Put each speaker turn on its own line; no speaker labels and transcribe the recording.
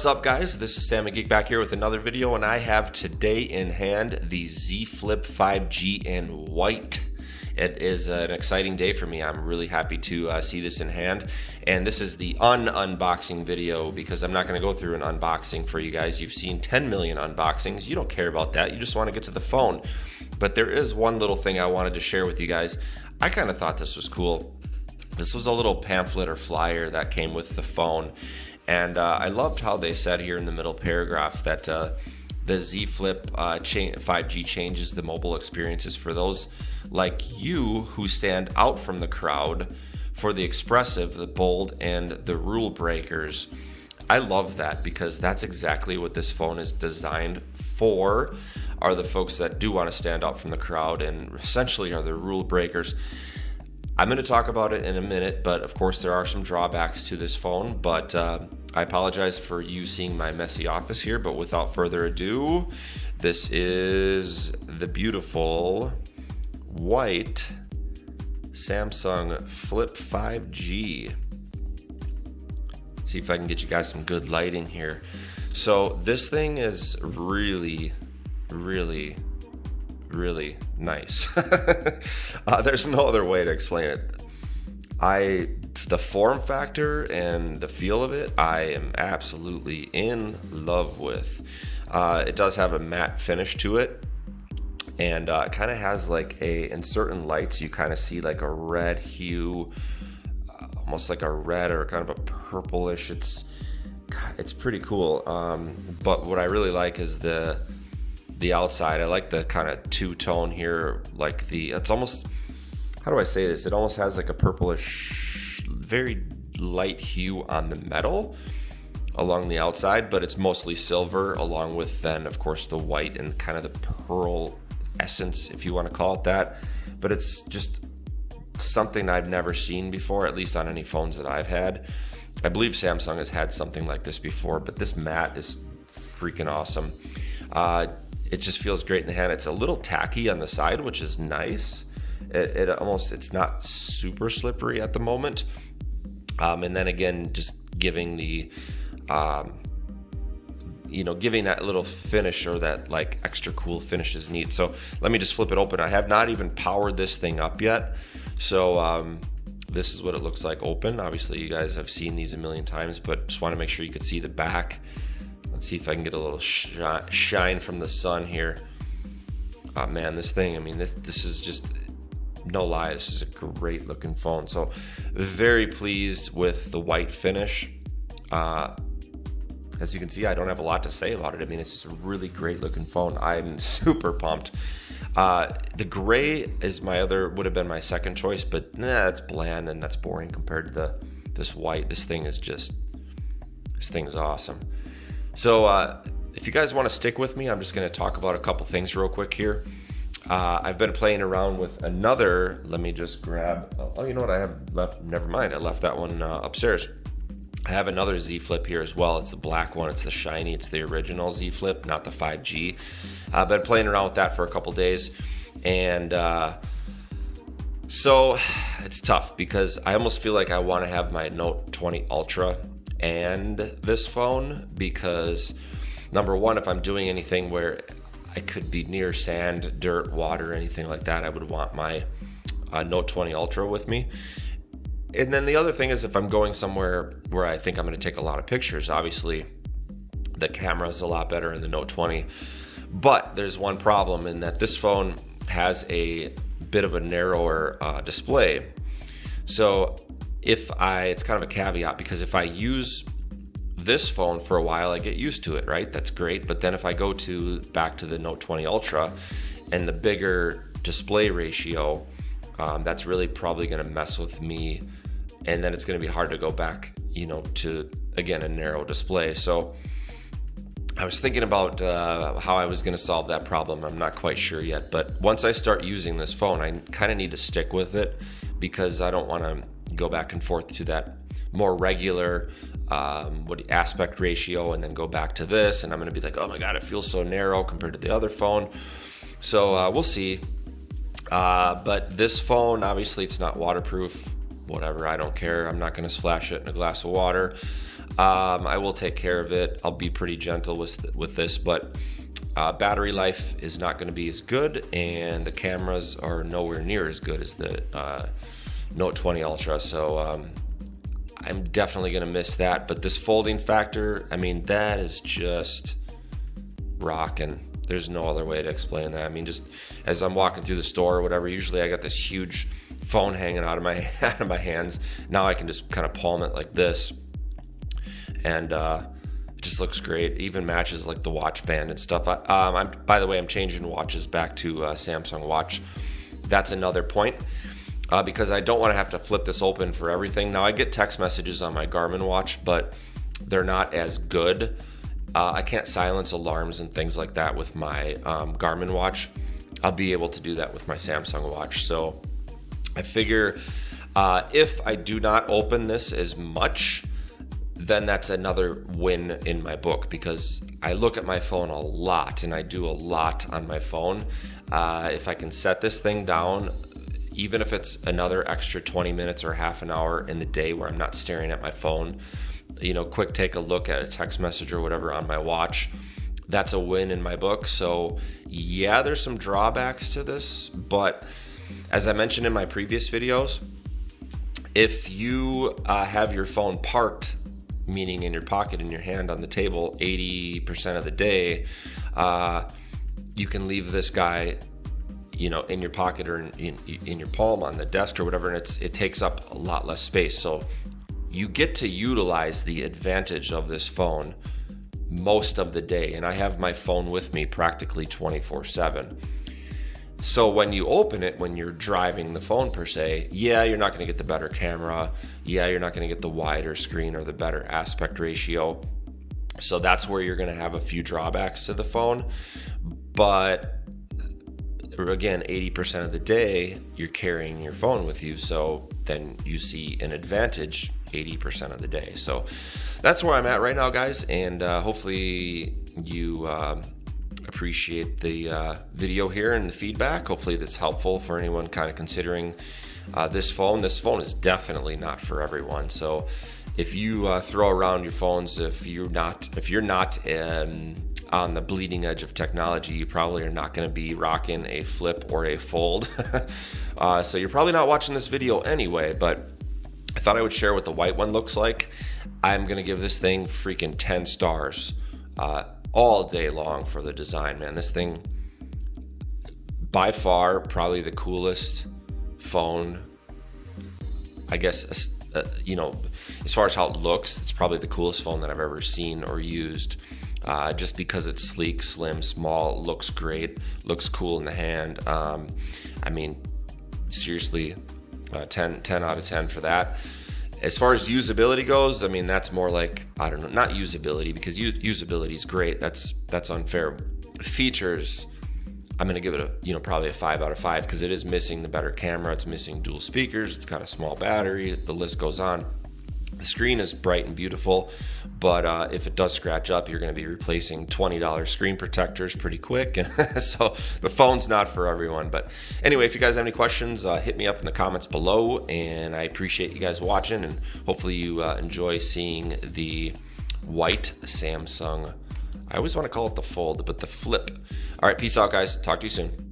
What's up, guys? This is Sam McGeek back here with another video, and I have today in hand the Z Flip 5G in white. It is an exciting day for me. I'm really happy to see this in hand, and this is the unboxing video because I'm not going to go through an unboxing for you guys. You've seen 10 million unboxings. You don't care about that. You just want to get to the phone. But there is one little thing I wanted to share with you guys. I kind of thought this was cool. This was a little pamphlet or flyer that came with the phone. And I loved how they said here in the middle paragraph that the Z Flip 5G changes the mobile experiences for those like you who stand out from the crowd, for the expressive, the bold, and the rule breakers. I love that because that's exactly what this phone is designed for, are the folks that do want to stand out from the crowd and essentially are the rule breakers. I'm going to talk about it in a minute, but of course there are some drawbacks to this phone, but I apologize for you seeing my messy office here, but without further ado, this is the beautiful white Samsung Flip 5G. See if I can get you guys some good lighting here. So this thing is really nice. There's no other way to explain it. The form factor and the feel of it, I am absolutely in love with. It does have a matte finish to it, and it kind of has like in certain lights you kind of see like a red hue, almost like a red or kind of a purplish. It's pretty cool. But what I really like is the outside. I like the kind of two-tone here, like it's almost, how do I say this? It almost has like a purplish, very light hue on the metal along the outside, but it's mostly silver, along with then of course the white and kind of the pearl essence, if you want to call it that. But it's just something I've never seen before, at least on any phones that I've had. I believe Samsung has had something like this before, but this matte is freaking awesome. It just feels great in the hand. It's a little tacky on the side, which is nice. It's not super slippery at the moment. And then again, just giving giving that little finish, or that like extra cool finish is neat. So let me just flip it open. I have not even powered this thing up yet. So this is what it looks like open. Obviously you guys have seen these a million times, but just want to make sure you could see the back. Let's see if I can get a little shine from the sun here. Oh man, this thing, I mean, this is just, no lie, this is a great looking phone. So very pleased with the white finish. As you can see, I don't have a lot to say about it. I mean, it's a really great looking phone. I'm super pumped. The gray is would have been my second choice, but that's bland and that's boring compared to this white. This thing is awesome. So if you guys want to stick with me, I'm just going to talk about a couple things real quick here. I've been playing around with another, let me just grab, oh, you know what I have left? Never mind, I left that one upstairs. I have another Z Flip here as well. It's the black one, it's the shiny, it's the original Z Flip, not the 5G. I've been playing around with that for a couple days, and so it's tough because I almost feel like I want to have my Note 20 Ultra and this phone, because number one, if I'm doing anything where I could be near sand, dirt, water, anything like that, I would want my Note 20 Ultra with me. And then the other thing is, if I'm going somewhere where I think I'm going to take a lot of pictures, obviously the camera is a lot better in the Note 20. But there's one problem in that this phone has a bit of a narrower display. So it's kind of a caveat, because if I use this phone for a while, I get used to it, right? That's great. But then if I go back to the Note 20 Ultra and the bigger display ratio, that's really probably going to mess with me, and then it's going to be hard to go back, to again a narrow display. So I was thinking about how I was going to solve that problem. I'm not quite sure yet, but once I start using this phone, I kind of need to stick with it, because I don't want to go back and forth to that more regular aspect ratio and then go back to this, and I'm going to be like, oh my god, it feels so narrow compared to the other phone. So we'll see. But this phone, obviously it's not waterproof. whatever, I don't care. I'm not going to splash it in a glass of water. I will take care of it. I'll be pretty gentle with this, but battery life is not going to be as good, and the cameras are nowhere near as good as the Note 20 Ultra. So I'm definitely going to miss that. But this folding factor, I mean, that is just rocking. There's no other way to explain that. I mean, just as I'm walking through the store or whatever, usually I got this huge phone hanging out of my hands. Now I can just kind of palm it like this, and it just looks great. It even matches like the watch band and stuff. By the way, I'm changing watches back to Samsung Watch. That's another point, because I don't want to have to flip this open for everything. Now I get text messages on my Garmin watch, but they're not as good. I can't silence alarms and things like that with my Garmin watch. I'll be able to do that with my Samsung watch. So I figure if I do not open this as much, then that's another win in my book, because I look at my phone a lot and I do a lot on my phone. If I can set this thing down, even if it's another extra 20 minutes or half an hour in the day where I'm not staring at my phone, you know, quick take a look at a text message or whatever on my watch, that's a win in my book. So yeah, there's some drawbacks to this, but as I mentioned in my previous videos, if you have your phone parked, meaning in your pocket, in your hand, on the table 80% of the day, you can leave this guy, you know, in your pocket or in your palm on the desk or whatever, and it takes up a lot less space. So you get to utilize the advantage of this phone most of the day, and I have my phone with me practically 24/7. So when you open it, when you're driving the phone per se, yeah, you're not going to get the better camera. Yeah, you're not going to get the wider screen or the better aspect ratio. So that's where you're going to have a few drawbacks to the phone. But again, 80% of the day, you're carrying your phone with you. So then you see an advantage 80% of the day. So that's where I'm at right now, guys. And hopefully you appreciate the video here and the feedback. Hopefully that's helpful for anyone kind of considering this phone. This phone is definitely not for everyone. So if you throw around your phones, if you're not on the bleeding edge of technology, you probably are not going to be rocking a flip or a fold. So you're probably not watching this video anyway, but I thought I would share what the white one looks like. I'm going to give this thing freaking 10 stars all day long for the design, man. This thing, by far, probably the coolest phone, I guess, you know, as far as how it looks, it's probably the coolest phone that I've ever seen or used. Just because it's sleek, slim, small, looks great, looks cool in the hand. I mean, seriously, 10 out of 10 for that. As far as usability goes, I mean, that's more like, I don't know, not usability, because usability is great. That's unfair. Features, I'm going to give it a, you know, probably a 5 out of 5, because it is missing the better camera. It's missing dual speakers. It's got a small battery. The list goes on. The screen is bright and beautiful, but if it does scratch up, you're going to be replacing $20 screen protectors pretty quick. And so the phone's not for everyone. But anyway, if you guys have any questions, hit me up in the comments below. And I appreciate you guys watching, and hopefully you enjoy seeing the white Samsung. I always want to call it the fold, but the flip. All right, peace out, guys. Talk to you soon.